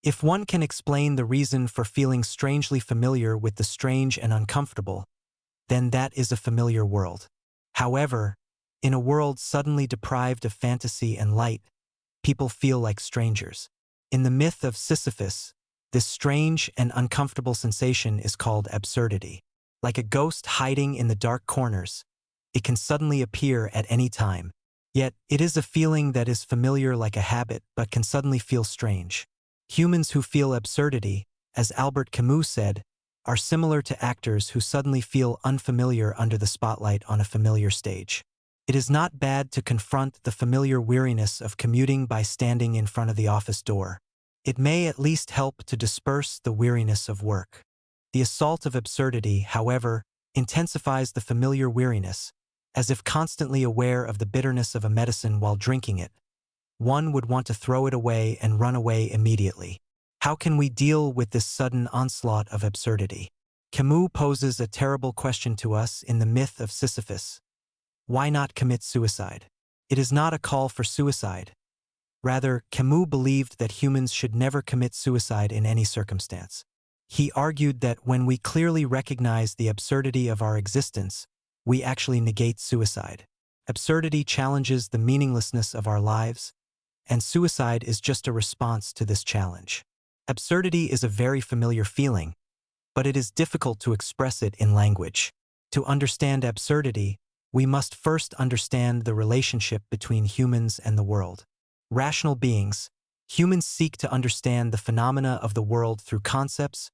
If one can explain the reason for feeling strangely familiar with the strange and uncomfortable, then that is a familiar world. However, in a world suddenly deprived of fantasy and light, people feel like strangers. In the myth of Sisyphus, this strange and uncomfortable sensation is called absurdity. Like a ghost hiding in the dark corners, it can suddenly appear at any time. Yet, it is a feeling that is familiar like a habit but can suddenly feel strange. Humans who feel absurdity, as Albert Camus said, are similar to actors who suddenly feel unfamiliar under the spotlight on a familiar stage. It is not bad to confront the familiar weariness of commuting by standing in front of the office door. It may at least help to disperse the weariness of work. The assault of absurdity, however, intensifies the familiar weariness, as if constantly aware of the bitterness of a medicine while drinking it. One would want to throw it away and run away immediately. How can we deal with this sudden onslaught of absurdity? Camus poses a terrible question to us in the myth of Sisyphus. Why not commit suicide? It is not a call for suicide. Rather, Camus believed that humans should never commit suicide in any circumstance. He argued that when we clearly recognize the absurdity of our existence, we actually negate suicide. Absurdity challenges the meaninglessness of our lives, and suicide is just a response to this challenge. Absurdity is a very familiar feeling, but it is difficult to express it in language. To understand absurdity, we must first understand the relationship between humans and the world. Rational beings, humans seek to understand the phenomena of the world through concepts,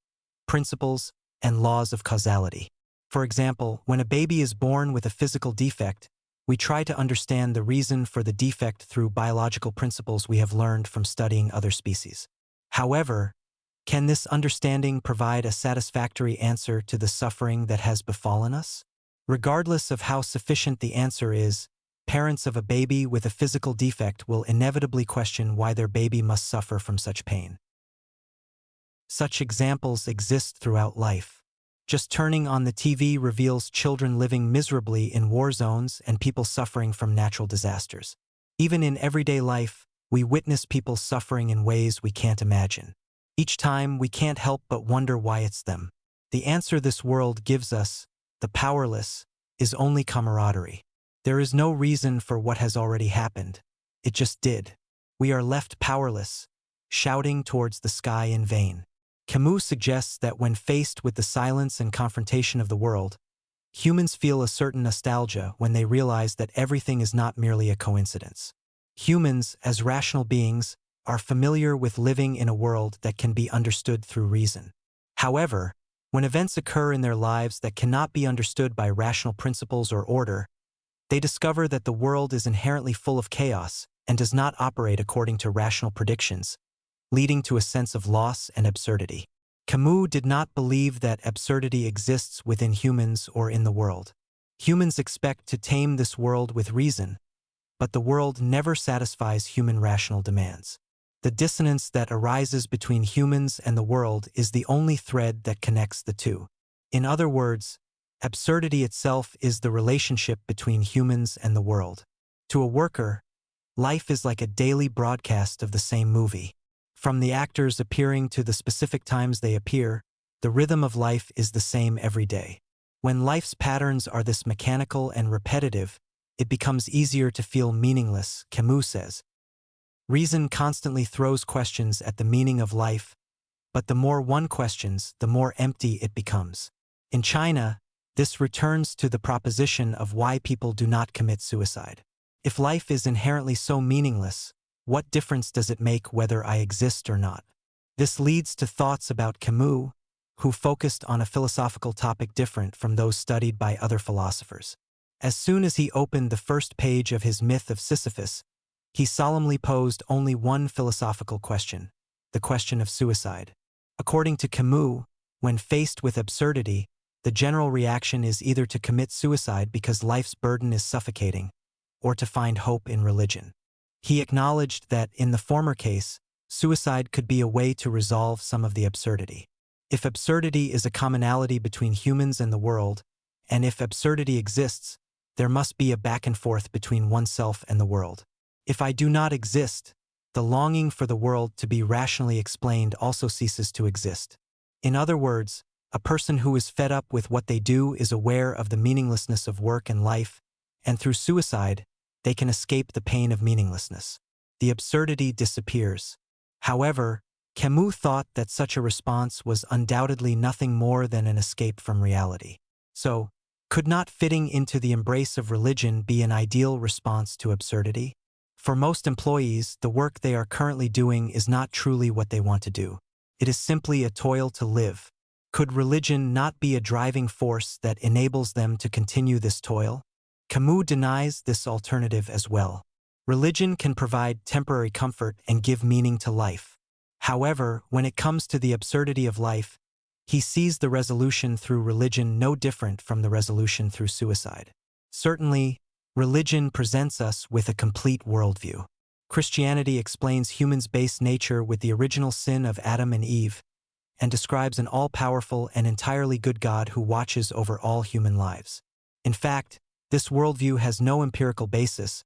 principles, and laws of causality. For example, when a baby is born with a physical defect, we try to understand the reason for the defect through biological principles we have learned from studying other species. However, can this understanding provide a satisfactory answer to the suffering that has befallen us? Regardless of how sufficient the answer is, parents of a baby with a physical defect will inevitably question why their baby must suffer from such pain. Such examples exist throughout life. Just turning on the TV reveals children living miserably in war zones and people suffering from natural disasters. Even in everyday life, we witness people suffering in ways we can't imagine. Each time, we can't help but wonder why it's them. The answer this world gives us, the powerless, is only camaraderie. There is no reason for what has already happened. It just did. We are left powerless, shouting towards the sky in vain. Camus suggests that when faced with the silence and confrontation of the world, humans feel a certain nostalgia when they realize that everything is not merely a coincidence. Humans, as rational beings, are familiar with living in a world that can be understood through reason. However, when events occur in their lives that cannot be understood by rational principles or order, they discover that the world is inherently full of chaos and does not operate according to rational predictions, leading to a sense of loss and absurdity. Camus did not believe that absurdity exists within humans or in the world. Humans expect to tame this world with reason, but the world never satisfies human rational demands. The dissonance that arises between humans and the world is the only thread that connects the two. In other words, absurdity itself is the relationship between humans and the world. To a worker, life is like a daily broadcast of the same movie. From the actors appearing to the specific times they appear, the rhythm of life is the same every day. When life's patterns are this mechanical and repetitive, it becomes easier to feel meaningless, Camus says. Reason constantly throws questions at the meaning of life, but the more one questions, the more empty it becomes. In China, this returns to the proposition of why people do not commit suicide. If life is inherently so meaningless, what difference does it make whether I exist or not? This leads to thoughts about Camus, who focused on a philosophical topic different from those studied by other philosophers. As soon as he opened the first page of his myth of Sisyphus, he solemnly posed only one philosophical question, the question of suicide. According to Camus, when faced with absurdity, the general reaction is either to commit suicide because life's burden is suffocating, or to find hope in religion. He acknowledged that, in the former case, suicide could be a way to resolve some of the absurdity. If absurdity is a commonality between humans and the world, and if absurdity exists, there must be a back and forth between oneself and the world. If I do not exist, the longing for the world to be rationally explained also ceases to exist. In other words, a person who is fed up with what they do is aware of the meaninglessness of work and life, and through suicide, they can escape the pain of meaninglessness. The absurdity disappears. However, Camus thought that such a response was undoubtedly nothing more than an escape from reality. So, could not fitting into the embrace of religion be an ideal response to absurdity? For most employees, the work they are currently doing is not truly what they want to do. It is simply a toil to live. Could religion not be a driving force that enables them to continue this toil? Camus denies this alternative as well. Religion can provide temporary comfort and give meaning to life. However, when it comes to the absurdity of life, he sees the resolution through religion no different from the resolution through suicide. Certainly, religion presents us with a complete worldview. Christianity explains humans' base nature with the original sin of Adam and Eve, and describes an all-powerful and entirely good God who watches over all human lives. In fact, this worldview has no empirical basis,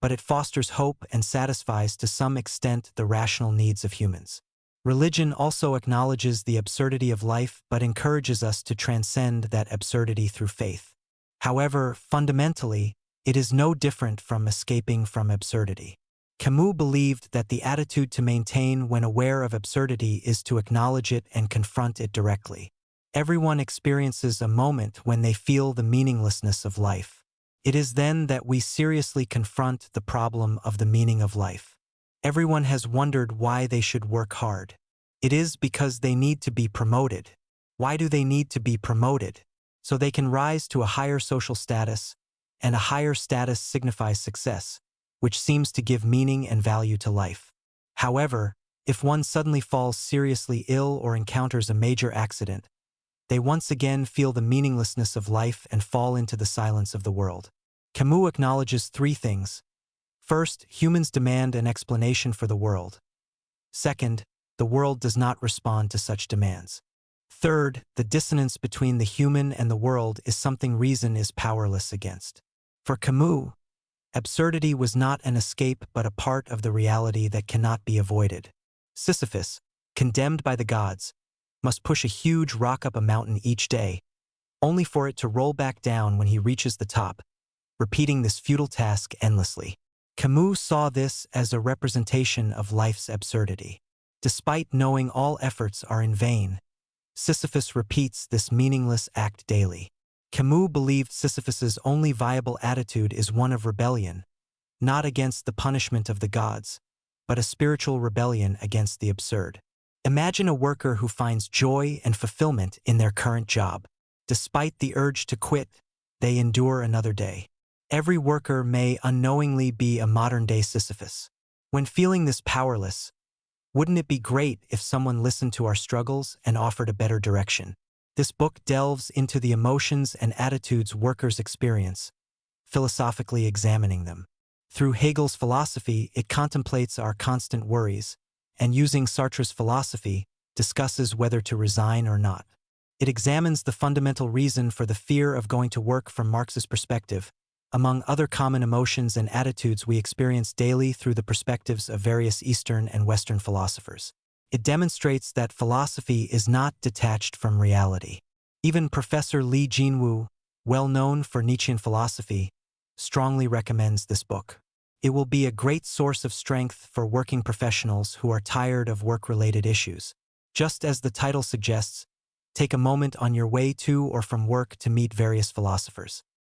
but it fosters hope and satisfies to some extent the rational needs of humans. Religion also acknowledges the absurdity of life but encourages us to transcend that absurdity through faith. However, fundamentally, it is no different from escaping from absurdity. Camus believed that the attitude to maintain when aware of absurdity is to acknowledge it and confront it directly. Everyone experiences a moment when they feel the meaninglessness of life. It is then that we seriously confront the problem of the meaning of life. Everyone has wondered why they should work hard. It is because they need to be promoted. Why do they need to be promoted? So they can rise to a higher social status, and a higher status signifies success, which seems to give meaning and value to life. However, if one suddenly falls seriously ill or encounters a major accident, they once again feel the meaninglessness of life and fall into the silence of the world. Camus acknowledges three things. First, humans demand an explanation for the world. Second, the world does not respond to such demands. Third, the dissonance between the human and the world is something reason is powerless against. For Camus, absurdity was not an escape but a part of the reality that cannot be avoided. Sisyphus, condemned by the gods, must push a huge rock up a mountain each day, only for it to roll back down when he reaches the top, repeating this futile task endlessly. Camus saw this as a representation of life's absurdity. Despite knowing all efforts are in vain, Sisyphus repeats this meaningless act daily. Camus believed Sisyphus's only viable attitude is one of rebellion, not against the punishment of the gods, but a spiritual rebellion against the absurd. Imagine a worker who finds joy and fulfillment in their current job. Despite the urge to quit, they endure another day. Every worker may unknowingly be a modern-day Sisyphus. When feeling this powerless, wouldn't it be great if someone listened to our struggles and offered a better direction? This book delves into the emotions and attitudes workers experience, philosophically examining them. Through Hegel's philosophy, it contemplates our constant worries, and using Sartre's philosophy, discusses whether to resign or not. It examines the fundamental reason for the fear of going to work from Marx's perspective, among other common emotions and attitudes we experience daily through the perspectives of various Eastern and Western philosophers. It demonstrates that philosophy is not detached from reality. Even Professor Li Jinwu, well known for Nietzschean philosophy, strongly recommends this book. It will be a great source of strength for working professionals who are tired of work-related issues. Just as the title suggests, take a moment on your way to or from work to meet various philosophers.